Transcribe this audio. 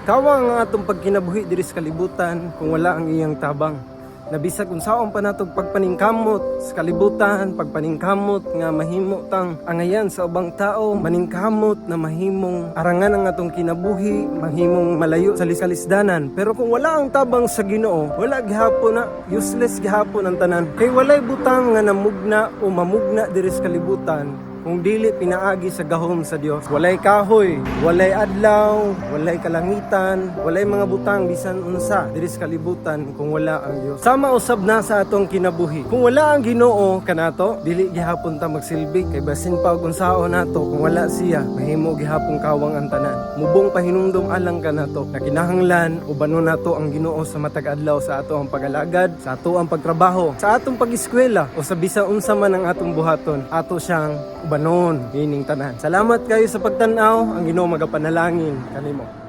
Kawa nga atong pagkinabuhi diri sa kalibutan kung wala ang iyang tabang. Nabisag kung saon pa natong pagpaningkamot sa kalibutan, pagpaningkamot nga mahimo tang angayan sa ubang tao, maningkamot na mahimong arangan ang atong kinabuhi, mahimong malayo sa lisalisdanan. Pero kung wala ang tabang sa Ginoo, wala gihapon na, useless gihapon ang tanan. Kay walay butang nga namugna o mamugna diri sa kalibutan kung dili pinaagi sa gahom sa Dios. Walay kahoy, walay adlaw, walay kalangitan, walay mga butang bisan unsa diri sa kalibutan kung wala ang Dios. Sama usab na sa atong kinabuhi. Kung wala ang Ginoo kanato, dili gihapon ta magsilbi kay basin pa og unsaon nato kung wala siya, mahimo gihapon kawang ang tanan. Mubong pahinumdom alang kanato na kinahanglan ubanon nato ang Ginoo sa matag adlaw sa ato ang pag-alagad, sa ato ang pagtrabaho, sa atong pag-eskwela o sa bisan unsa man ang atong buhaton, ato siyang ubanon ining tanan. Salamat kayo sa pagtan-aw, ang Ginoo magapanalangin kanimo.